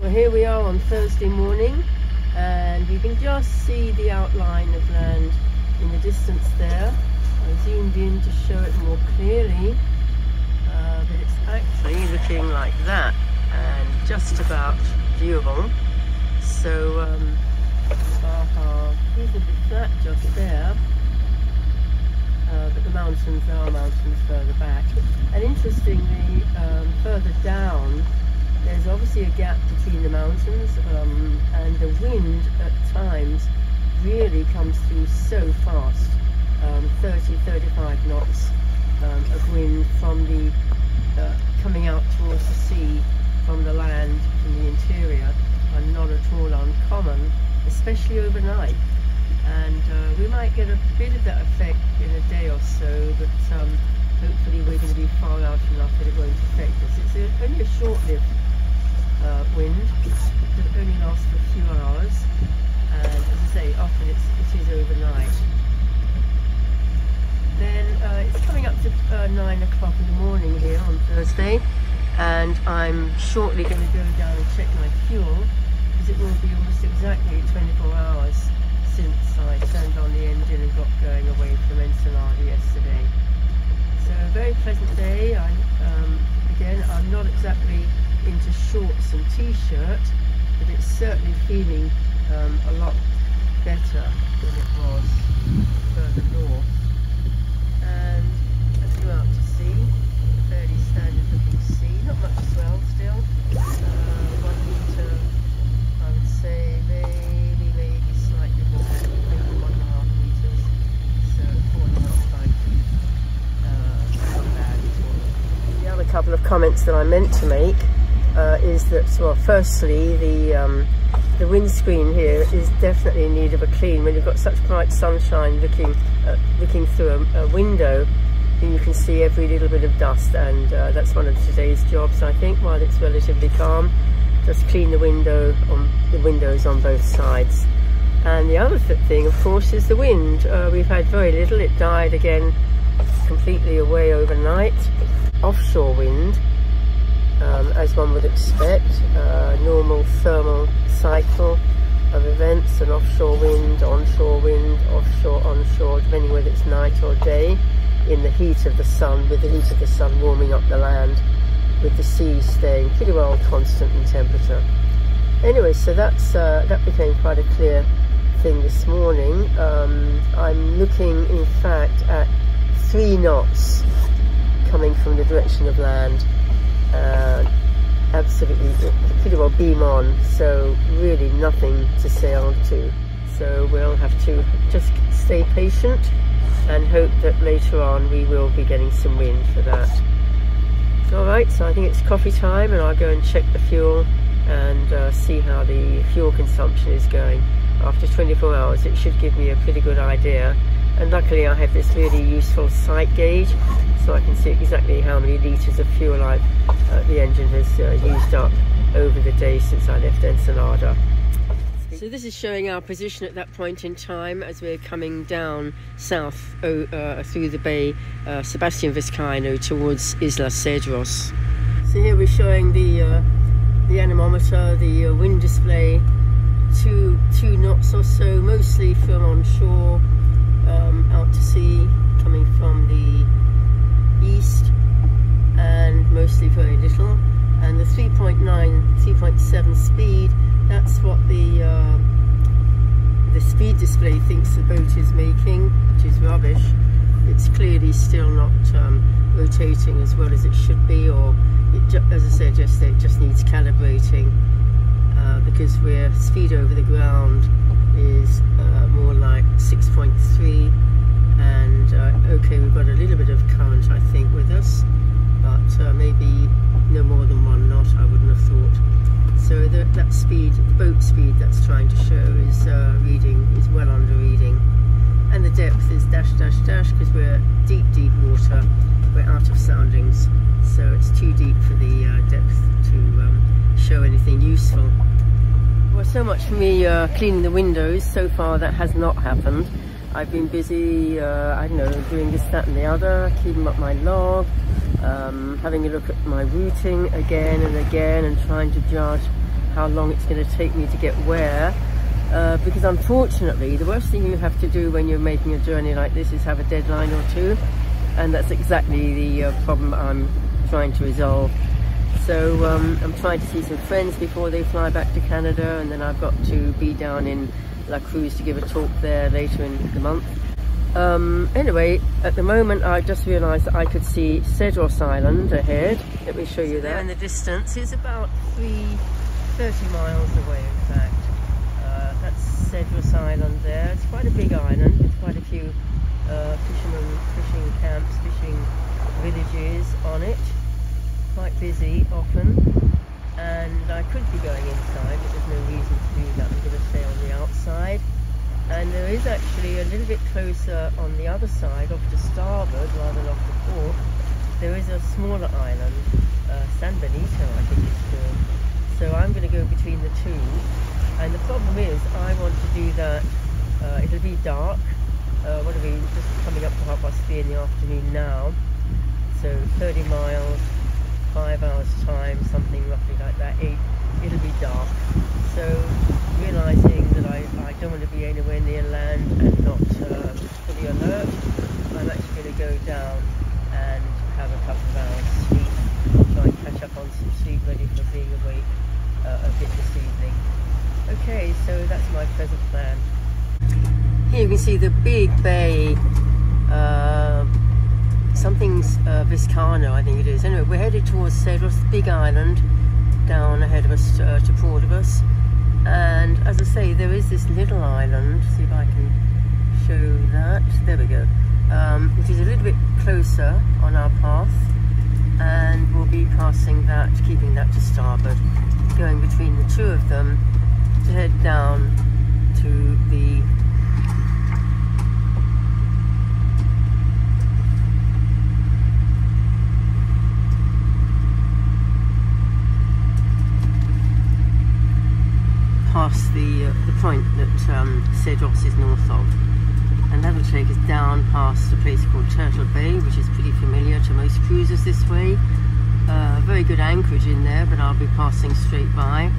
Well, here we are on Thursday morning, and you can just see the outline of land in the distance there. I zoomed in to show it more clearly, but it's actually looking like that and just about viewable. So Baja is a bit flat just there, but the mountains, there are mountains further back. And interestingly, further down, there's obviously a gap between the mountains, and the wind at times really comes through so fast, 30-35 knots of wind from the coming out towards the sea from the land, from the interior, are not at all uncommon, especially overnight. And we might get a bit of that effect in a day or so, but hopefully we're going to be far out enough that it won't affect us. It's only a short-lived wind that only lasts for a few hours, and as I say, often it is overnight. Then it's coming up to 9 o'clock in the morning here on Thursday, and I'm shortly going to go down and check my fuel, because it will be almost exactly 24 hours since I turned on the engine and got going away from Ensenada yesterday. So a very pleasant day. Again, I'm not exactly into shorts and t-shirt, but it's certainly feeling a lot better than it was further north. And let's go out to sea, fairly standard looking sea, not much swell still, 1 metre, I would say, maybe slightly more, maybe 1.5 metres, so 4.5 feet, not bad at all. The other couple of comments that I meant to make is that, well, firstly, the windscreen here is definitely in need of a clean. When you've got such bright sunshine looking through a window, then you can see every little bit of dust, and that's one of today's jobs, I think, while it's relatively calm. Just clean the windows on both sides. And the other thing, of course, is the wind. We've had very little. It died again completely away overnight. Offshore wind, as one would expect, normal thermal cycle of events, an offshore wind, offshore, onshore, depending whether it's night or day, in the heat of the sun, with the heat of the sun warming up the land, with the sea staying pretty well constant in temperature. Anyway, so that became quite a clear thing this morning. I'm looking, in fact, at 3 knots coming from the direction of land. Absolutely, pretty well beam on, so really nothing to sail to. So we'll have to just stay patient and hope that later on we will be getting some wind for that. Alright, so I think it's coffee time, and I'll go and check the fuel and see how the fuel consumption is going. After 24 hours it should give me a pretty good idea, and luckily I have this really useful sight gauge, so I can see exactly how many litres of fuel the engine has used up over the day since I left Ensenada. So this is showing our position at that point in time as we're coming down south through the bay, Sebastian Vizcaino, towards Isla Cedros. So here we're showing the anemometer, the wind display, 2 knots or so, mostly from onshore, out to sea, coming from the east, and mostly very little. And the 3.9, 3.7 speed, that's what the speed display thinks the boat is making, which is rubbish. It's clearly still not rotating as well as it should be, or as I said yesterday, it just needs calibrating, because speed over the ground is more like 6.3, and okay, we've got a little bit of current, I think, with us, but maybe no more than 1 knot, I wouldn't have thought. So that speed, the boat speed that's trying to show is well under reading, and the depth is dash dash dash, because we're deep water, we're out of soundings, so it's too deep for the depth to show anything useful. Well, so much for me cleaning the windows. So far that has not happened. I've been busy, I don't know, doing this, that and the other, keeping up my log, having a look at my routing again and again, and trying to judge how long it's going to take me to get where, because unfortunately the worst thing you have to do when you're making a journey like this is have a deadline or two, and that's exactly the problem I'm trying to resolve. So I'm trying to see some friends before they fly back to Canada, and then I've got to be down in La Cruz to give a talk there later in the month. Anyway, at the moment I just realised that I could see Cedros Island ahead. Let me show you that. There in the distance is about 30 miles away, in fact. That's Cedros Island there. It's quite a big island with quite a few fishing camps, fishing villages on it. Quite busy often, and I could be going inside, but there's no reason to do that. I'm going to stay on the outside. And there is actually a little bit closer on the other side, off to starboard rather than off the port, there is a smaller island, San Benito I think it's called. So I'm going to go between the two, and the problem is I want to do that, it'll be dark, what are we, just coming up to 3:30 in the afternoon now, so 30 miles, 5 hours time, something roughly like that, it'll be dark. So realising that I don't want to be anywhere near land and not fully alert, I'm actually going to go down and have a couple of hours sleep, try and catch up on some sleep, ready for being awake a bit this evening. Okay, so that's my present plan. Here you can see the big bay, something's Vizcano I think it is. Anyway, we're headed towards Cedros, the big island down ahead of us to port of us. And as I say, there is this little island, see if I can show that, there we go, which is a little bit closer on our path, and we'll be passing that, keeping that to starboard, going between the two of them to head down to the past the point that Cedros is north of, and that will take us down past a place called Turtle Bay, which is pretty familiar to most cruisers this way. Very good anchorage in there, but I'll be passing straight by,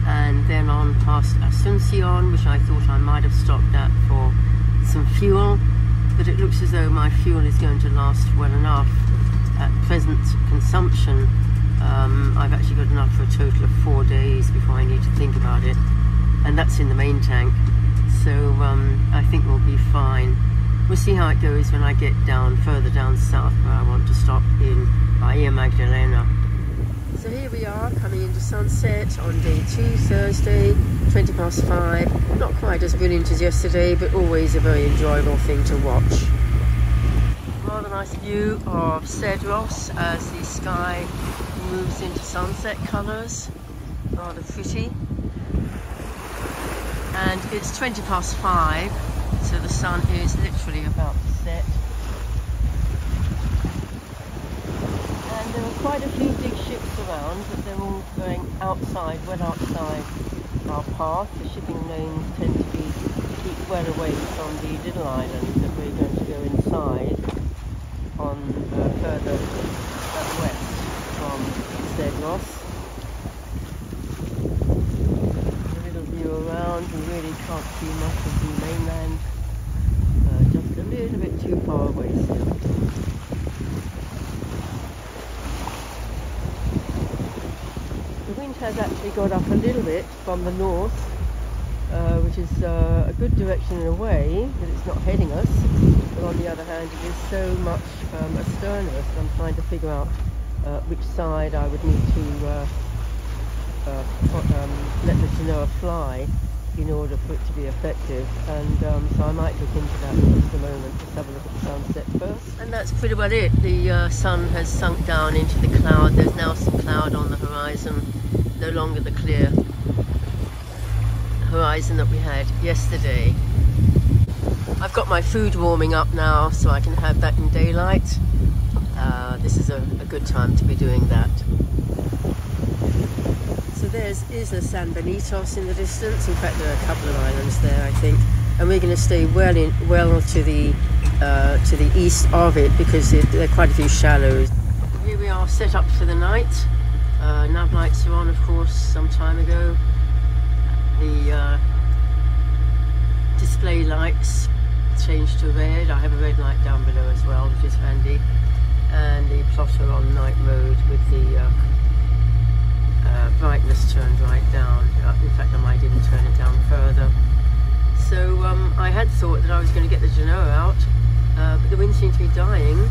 and then on past Asuncion, which I thought I might have stopped at for some fuel, but it looks as though my fuel is going to last well enough. At present consumption, I've actually got enough for a total of 4 days before I need to think about it, and that's in the main tank, so I think we'll be fine. We'll see how it goes when I get down further down south where I want to stop in Bahia, Magdalena. So here we are coming into sunset on day 2, Thursday, 5:20. Not quite as brilliant as yesterday, but always a very enjoyable thing to watch. Rather nice view of Cedros as the sky moves into sunset colours, rather pretty. And it's 5:20, so the sun is literally about to set. And there are quite a few big ships around, but they're all going outside, well outside our path. The shipping lanes tend to keep well away from the little island that we're going to go inside on further west from Cedros. A little view around, we really can't see much of the mainland, just a little bit too far away still. The wind has actually got up a little bit from the north, which is a good direction in a way, that it's not heading us, but on the other hand it is so much astern of us, I'm trying to figure out which side I would need to let the genoa fly in order for it to be effective, and so I might look into that in just a moment. Just have a look at the sunset first. And that's pretty well it. The sun has sunk down into the cloud. There's now some cloud on the horizon, no longer the clear horizon that we had yesterday. I've got my food warming up now so I can have that in daylight. This is a good time to be doing that. So there's Isla San Benito in the distance. In fact, there are a couple of islands there, I think, and we're going to stay well to the east of it because there are quite a few shallows. Here we are set up for the night, Nav lights are on, of course, some time ago. The display lights changed to red. I have a red light down below as well, which is handy. And the plotter on night mode with the brightness turned right down. In fact, I might even turn it down further. So I had thought that I was going to get the genoa out, but the wind seemed to be dying.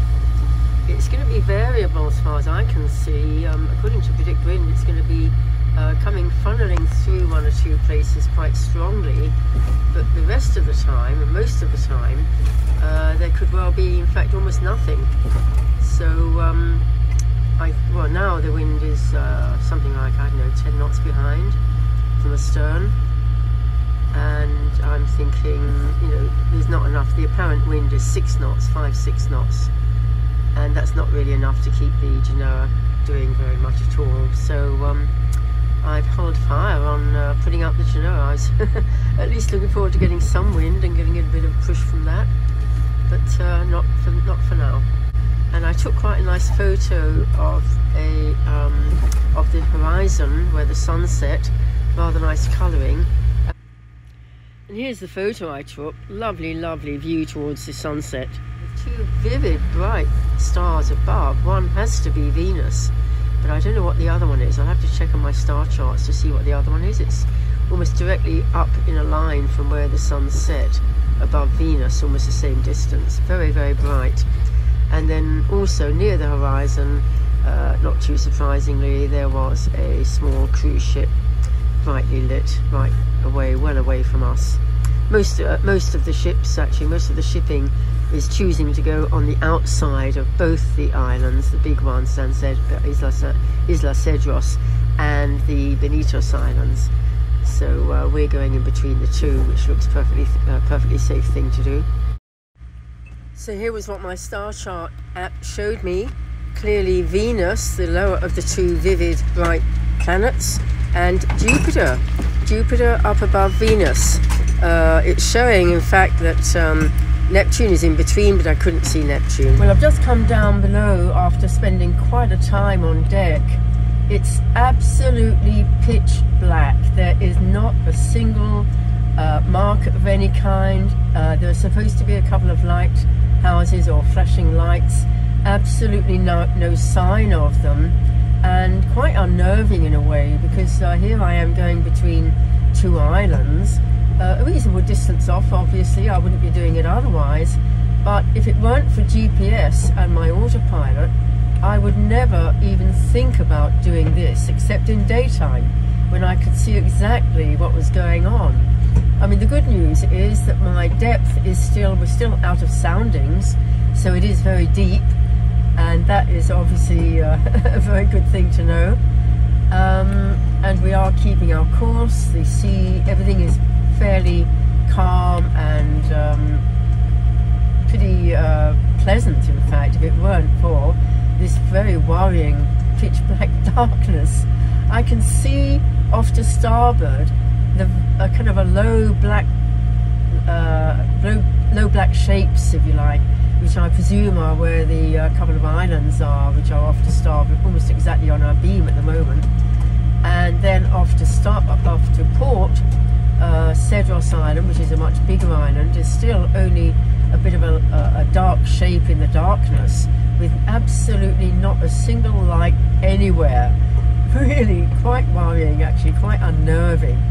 It's going to be variable as far as I can see. According to Predict Wind, it's going to be funneling through one or two places quite strongly, but the rest of the time, and most of the time, there could well be, in fact, almost nothing. So, well, now the wind is something like, I don't know, 10 knots behind from astern, and I'm thinking, you know, there's not enough. The apparent wind is 6 knots, 5-6 knots, and that's not really enough to keep the genoa doing very much at all. So I've held fire on putting up the genoa. I was at least looking forward to getting some wind and getting a bit of push from that, but not for now. And I took quite a nice photo of the horizon where the sun set, rather nice colouring. And here's the photo I took. Lovely, lovely view towards the sunset. With two vivid, bright stars above. One has to be Venus, but I don't know what the other one is. I'll have to check on my star charts to see what the other one is. It's almost directly up in a line from where the sun set, above Venus, almost the same distance. Very, very bright. And then also near the horizon, not too surprisingly, there was a small cruise ship, brightly lit, right away, well away from us. Most of the ships, actually, most of the shipping is choosing to go on the outside of both the islands, the big ones, Isla Cedros and the Bonitos Islands. So we're going in between the two, which looks perfectly safe thing to do. So here was what my star chart app showed me. Clearly Venus, the lower of the two vivid bright planets, and Jupiter up above Venus. It's showing, in fact, that Neptune is in between, but I couldn't see Neptune. Well, I've just come down below after spending quite a time on deck. It's absolutely pitch black. There is not a single mark of any kind. There's supposed to be a couple of lighthouses or flashing lights. Absolutely no sign of them, and quite unnerving in a way, because here I am going between two islands, a reasonable distance off. Obviously I wouldn't be doing it otherwise, but if it weren't for GPS and my autopilot, I would never even think about doing this except in daytime, when I could see exactly what was going on. I mean, the good news is that my depth is we're still out of soundings, so it is very deep, and that is obviously a very good thing to know. And we are keeping our course. The sea, everything is fairly calm and pretty pleasant, in fact, if it weren't for this very worrying pitch black darkness. I can see off to starboard a kind of a low black shapes, if you like, which I presume are where the couple of islands are, which are off to starboard, almost exactly on our beam at the moment. And then off to port, Cedros Island, which is a much bigger island, is still only a bit of a dark shape in the darkness, with absolutely not a single light anywhere. Really quite worrying, actually, quite unnerving.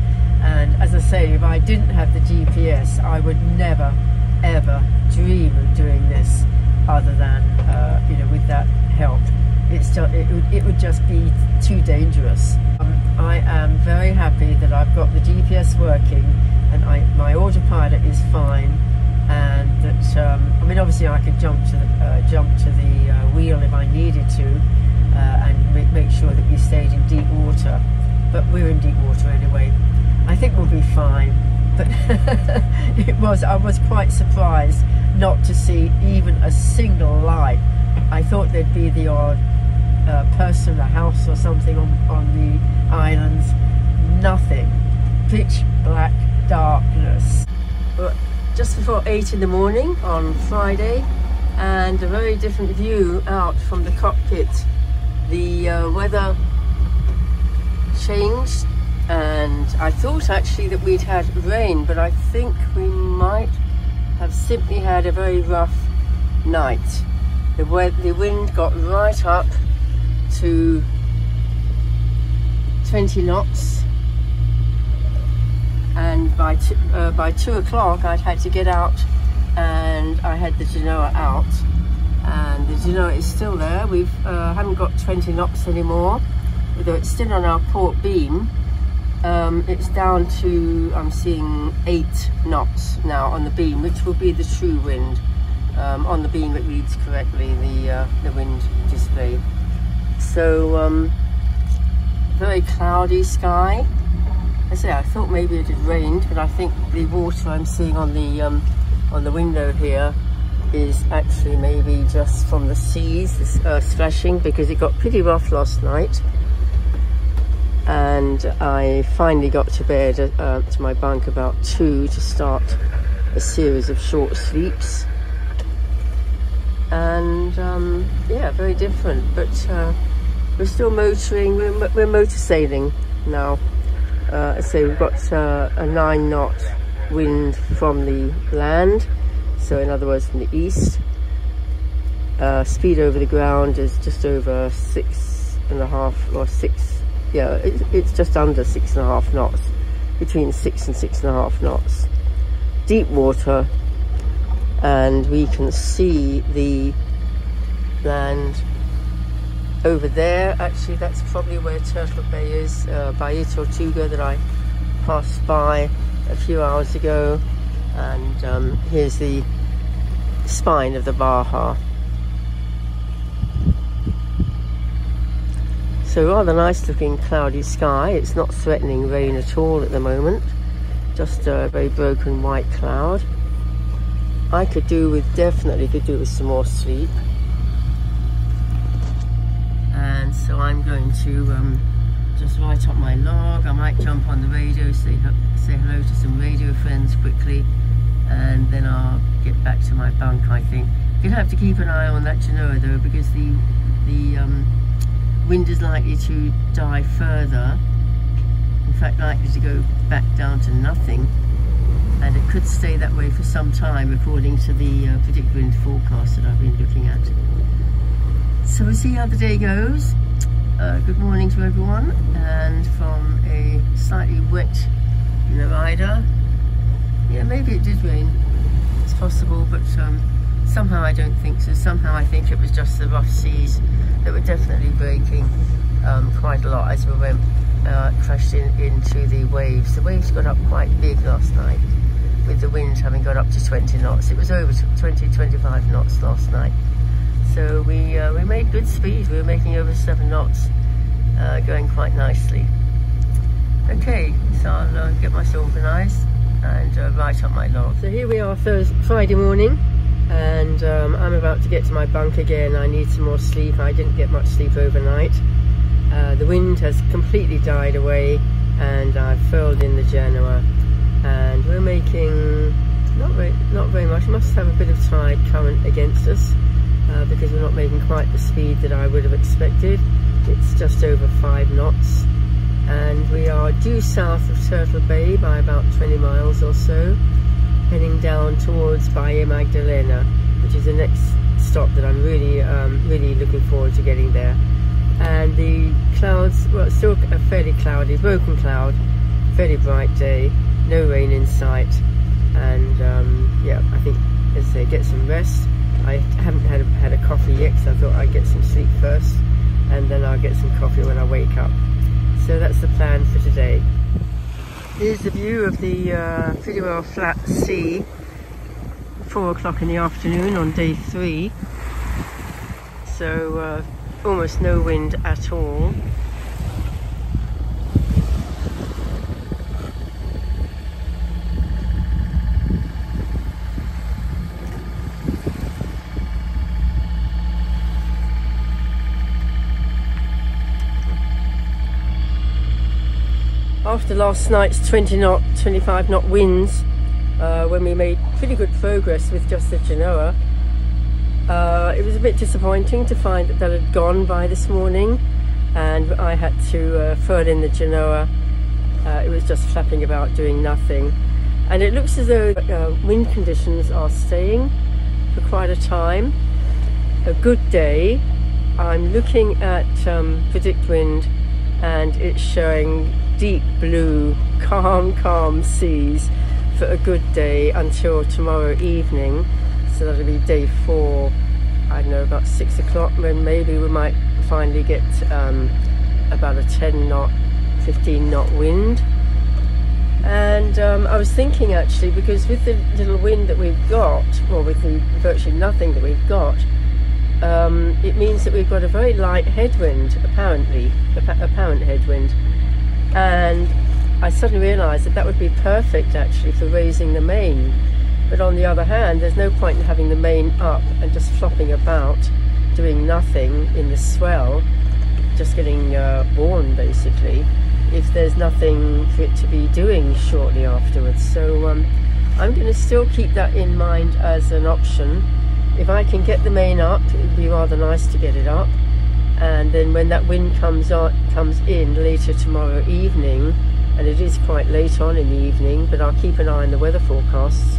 And as I say, if I didn't have the GPS, I would never ever dream of doing this, other than you know, with that help. It would just be too dangerous. I am very happy that I've got the GPS working, and my autopilot is fine, and that I mean, obviously I could jump to the wheel if I needed to, and make sure that we stayed in deep water. But we're in deep water anyway. I think we'll be fine. But I was quite surprised not to see even a single light. I thought there'd be the odd person, a house or something on the islands. Nothing. Pitch black darkness. But just before 8 in the morning on Friday, and a very different view out from the cockpit. The weather changed, and I thought actually that we'd had rain, but I think we might have simply had a very rough night. The wind got right up to 20 knots, and by 2 o'clock I'd had to get out, and I had the genoa out, and the genoa is still there. We've haven't got 20 knots anymore, although it's still on our port beam. It's down to, I'm seeing 8 knots now on the beam, which will be the true wind. On the beam it reads correctly, the wind display. So very cloudy sky. I say I thought maybe it had rained, but I think the water I'm seeing on the window here is actually maybe just from the seas splashing, because it got pretty rough last night. And I finally got to bed to my bunk about 2 to start a series of short sleeps. And yeah, very different, but we're still motoring. We're motor sailing now. So we've got a 9-knot wind from the land, so in other words from the east. Speed over the ground is just over 6.5 or 6. Yeah, it's just under 6.5 knots, between 6 and 6.5 knots. Deep water, and we can see the land over there. Actually, that's probably where Turtle Bay is, Bahia that I passed by a few hours ago. And here's the spine of the Baja. So rather nice looking cloudy sky. It's not threatening rain at all at the moment, just a very broken white cloud. I definitely could do with some more sleep. And so I'm going to just write up my log. I might jump on the radio, say hello to some radio friends quickly, and then I'll get back to my bunk, I think. You'll have to keep an eye on that genoa though, because the wind is likely to die further. In fact, likely to go back down to nothing, and it could stay that way for some time according to the predicted wind forecast that I've been looking at. So we'll see how the day goes. Good morning to everyone, and from a slightly wet Narida. Yeah, maybe it did rain, it's possible, but somehow I don't think so. Somehow I think it was just the rough seas that were definitely breaking quite a lot as we went crashed into the waves. The waves got up quite big last night, with the wind having got up to 20 knots. It was over 20-25 knots last night. So we made good speed. We were making over 7 knots, going quite nicely. Okay, so I'll get myself organised and write up my log. So here we are, Friday morning, and I'm about to get to my bunk again. I need some more sleep. I didn't get much sleep overnight. The wind has completely died away, and I've furled in the genoa, and we're making not very much. We must have a bit of tide current against us, because we're not making quite the speed that I would have expected. It's just over 5 knots, and we are due south of Turtle Bay by about 20 miles or so, heading down towards Bahia Magdalena, which is the next stop that I'm really looking forward to getting there. And the clouds, well, it's still a fairly cloudy, broken cloud, fairly bright day, no rain in sight, and yeah, I think, as I say, get some rest. I haven't had a coffee yet, so I thought I'd get some sleep first, and then I'll get some coffee when I wake up. So that's the plan for today. Here's the view of the pretty well flat sea, 4 o'clock in the afternoon on day 3. So almost no wind at all. After last night's 25 knot winds, when we made pretty good progress with just the genoa, it was a bit disappointing to find that had gone by this morning. and I had to furl in the genoa. It was just flapping about doing nothing, and it looks as though wind conditions are staying for quite a time. A good day. I'm looking at predict wind, and it's showing deep blue, calm seas for a good day until tomorrow evening. So that'll be day 4, I don't know, about 6 o'clock, when maybe we might finally get about a 10 knot, 15 knot wind. And I was thinking, actually, because with the little wind that we've got, or with the virtually nothing that we've got, it means that we've got a very light headwind, apparently, apparent headwind. And I suddenly realised that that would be perfect, actually, for raising the main. But on the other hand, there's no point in having the main up and just flopping about, doing nothing in the swell, just getting born, basically, if there's nothing for it to be doing shortly afterwards. So I'm going to still keep that in mind as an option. If I can get the main up, it would be rather nice to get it up. And then when that wind comes in later tomorrow evening, and it is quite late on in the evening, but I'll keep an eye on the weather forecasts,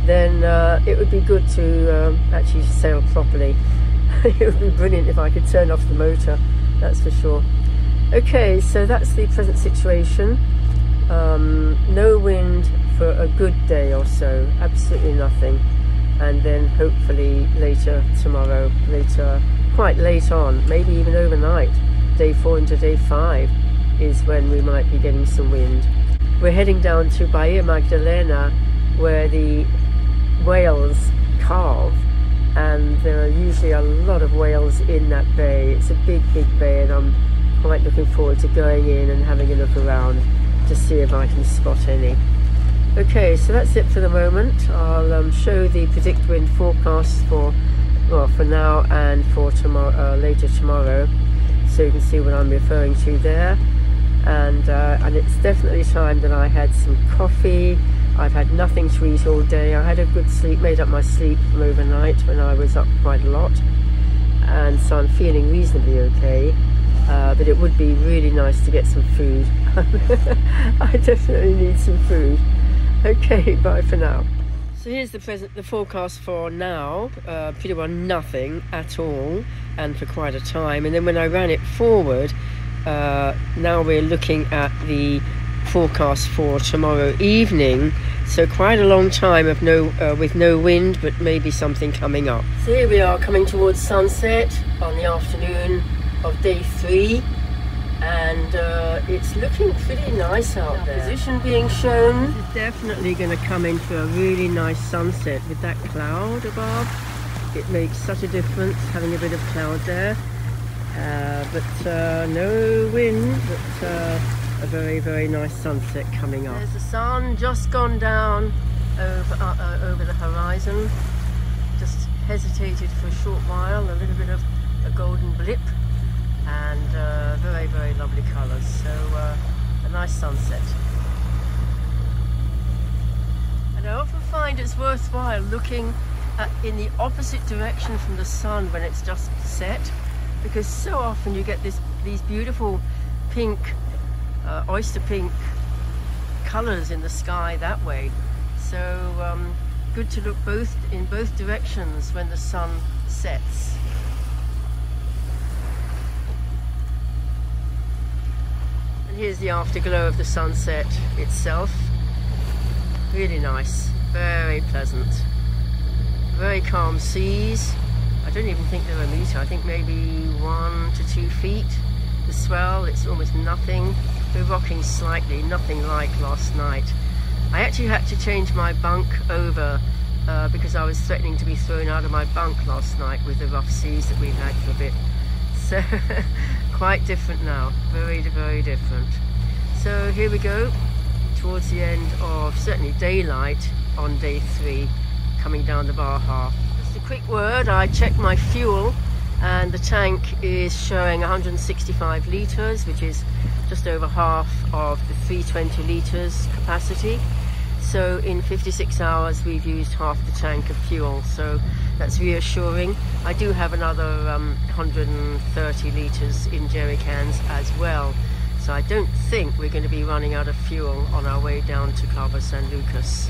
then it would be good to actually sail properly. It would be brilliant if I could turn off the motor, that's for sure. Okay, so that's the present situation. No wind for a good day or so, absolutely nothing. And then hopefully later tomorrow, quite late on, maybe even overnight, day 4 into day 5 is when we might be getting some wind. We're heading down to Bahia, Magdalena, where the whales calve, and there are usually a lot of whales in that bay. It's a big bay, and I'm quite looking forward to going in and having a look around to see if I can spot any. Okay, so that's it for the moment. I'll show the predict wind forecast for now and for tomorrow, later tomorrow, so you can see what I'm referring to there. And it's definitely time that I had some coffee. I've had nothing to eat all day. I had a good sleep, made up my sleep from overnight when I was up quite a lot, and so I'm feeling reasonably okay. But it would be really nice to get some food. I definitely need some food. Okay, bye for now. So here's the forecast for now. Pretty well nothing at all, and for quite a time. And then when I ran it forward, now we're looking at the forecast for tomorrow evening. So quite a long time of with no wind, but maybe something coming up. So here we are coming towards sunset on the afternoon of day 3. And it's looking pretty nice out there. Position being shown. This is definitely going to come in for a really nice sunset with that cloud above. It makes such a difference having a bit of cloud there. But no wind, but a very nice sunset coming up. There's the sun just gone down over the horizon. Just hesitated for a short while, a little bit of a golden blip. And very lovely colours, so a nice sunset. And I often find it's worthwhile looking in the opposite direction from the sun when it's just set, because so often you get these beautiful pink, oyster pink colours in the sky that way. So good to look in both directions when the sun sets. And here's the afterglow of the sunset itself. Really nice, very pleasant. Very calm seas. I don't even think they're a metre, I think maybe 1 to 2 feet. The swell, it's almost nothing. We're rocking slightly, nothing like last night. I actually had to change my bunk over because I was threatening to be thrown out of my bunk last night with the rough seas that we've had for a bit. So quite different now, very different. So here we go towards the end of certainly daylight on day 3 coming down the Baja. Just a quick word, I checked my fuel and the tank is showing 165 litres, which is just over half of the 320 litres capacity. So in 56 hours we've used half the tank of fuel, so that's reassuring. I do have another 130 litres in jerry cans as well, so I don't think we're going to be running out of fuel on our way down to Cabo San Lucas.